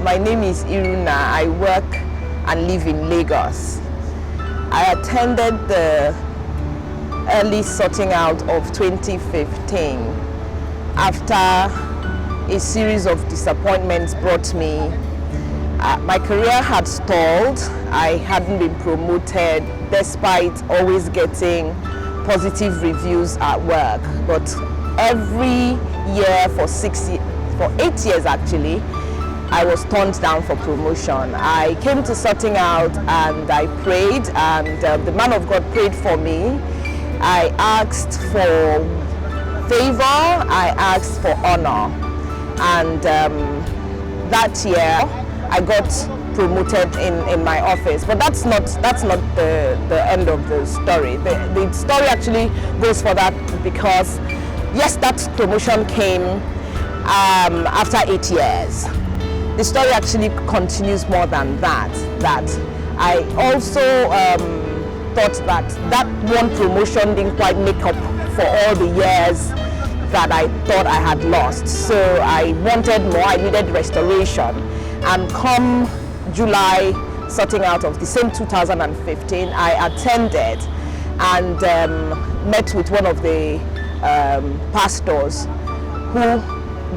My name is Iruna. I work and live in Lagos. I attended the early sorting out of 2015 after a series of disappointments brought me. My career had stalled. I hadn't been promoted despite always getting positive reviews at work. But every year for 8 years actually, I was turned down for promotion. I came to sorting out and I prayed, and the man of God prayed for me. I asked for favor, I asked for honor, and that year I got promoted in my office. But that's not the end of the story. The story actually goes for that because yes, that promotion came after 8 years. The story actually continues more than that. That I also thought that one promotion didn't quite make up for all the years that I thought I had lost. So I wanted more, I needed restoration. And come July, sorting out of the same 2015, I attended and met with one of the pastors who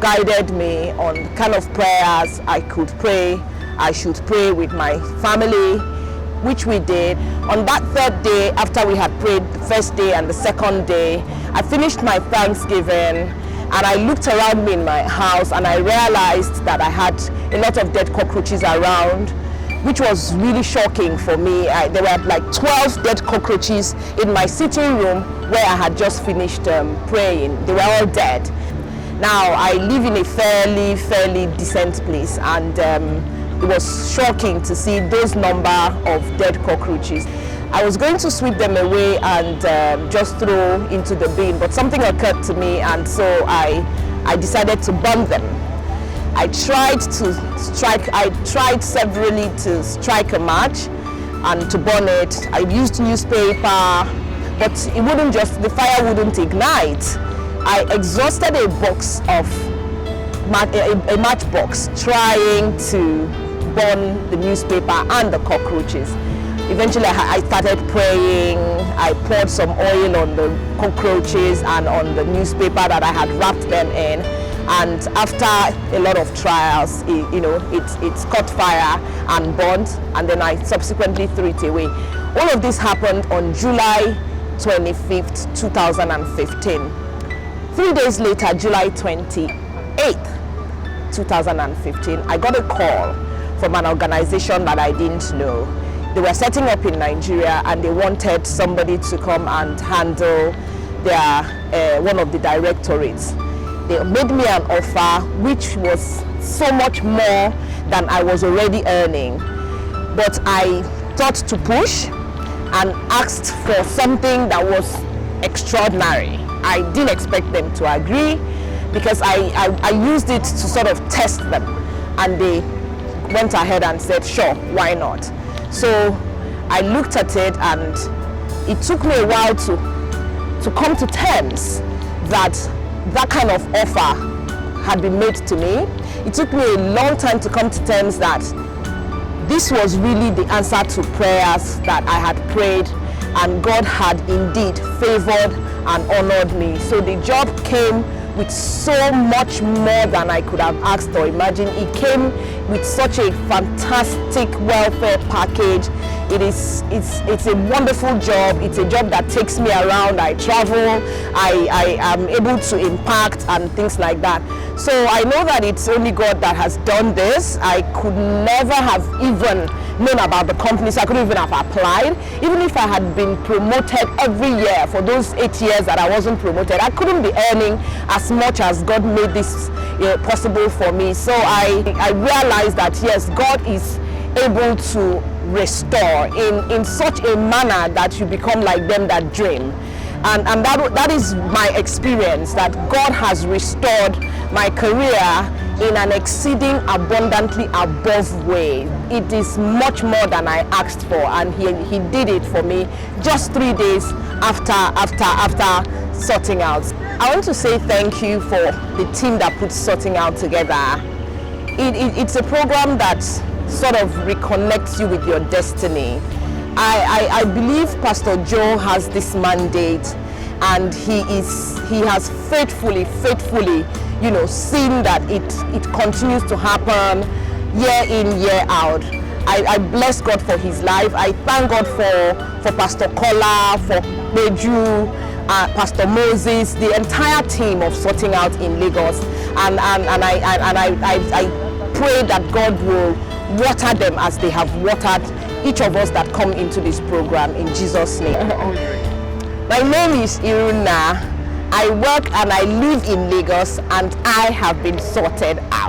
guided me on the kind of prayers I could pray. I should pray with my family, which we did. On that third day, after we had prayed the first day and the second day, I finished my Thanksgiving and I looked around me in my house and I realized that I had a lot of dead cockroaches around, which was really shocking for me. There were like 12 dead cockroaches in my sitting room where I had just finished praying. They were all dead. Now, I live in a fairly decent place, and it was shocking to see those number of dead cockroaches. I was going to sweep them away and just throw into the bin, but something occurred to me, and so I decided to burn them. I tried severally to strike a match and to burn it. I used newspaper, but the fire wouldn't ignite. I exhausted a matchbox trying to burn the newspaper and the cockroaches. Eventually I started praying. I poured some oil on the cockroaches and on the newspaper that I had wrapped them in. And after a lot of trials, it caught fire and burned, and then I subsequently threw it away. All of this happened on July 25th, 2015. 3 days later, July 28th, 2015, I got a call from an organization that I didn't know. They were setting up in Nigeria and they wanted somebody to come and handle their one of the directorates. They made me an offer which was so much more than I was already earning. But I thought to push and asked for something that was extraordinary. I didn't expect them to agree because I used it to sort of test them, and they went ahead and said, sure, why not? So I looked at it, and it took me a while to come to terms that that kind of offer had been made to me. It took me a long time to come to terms that this was really the answer to prayers that I had prayed, and God had indeed favored and honored me. So the job came with so much more than I could have asked or imagined. It came with such a fantastic welfare package. It's a wonderful job. It's a job that takes me around. I travel, I am able to impact and things like that. So I know that it's only God that has done this. I could never have even known about the company, so I couldn't even have applied. Even if I had been promoted every year for those 8 years that I wasn't promoted, I couldn't be earning as much as God made this possible for me. So I realized that yes, God is able to restore in such a manner that you become like them that dream. And that is my experience, that God has restored my career in an exceeding abundantly above way. It is much more than I asked for, and he did it for me just 3 days after sorting out. I want to say thank you for the team that put sorting out together. it's a program that sort of reconnects you with your destiny. I believe Pastor Joe has this mandate, and he has faithfully, you know, seen that it continues to happen year in, year out. I bless God for his life. I thank God for Pastor Kola, for Beju, Pastor Moses, the entire team of Sorting Out in Lagos, and I pray that God will water them as they have watered each of us that come into this program, in Jesus' name. My name is Iruna. I work and I live in Lagos, and I have been sorted out.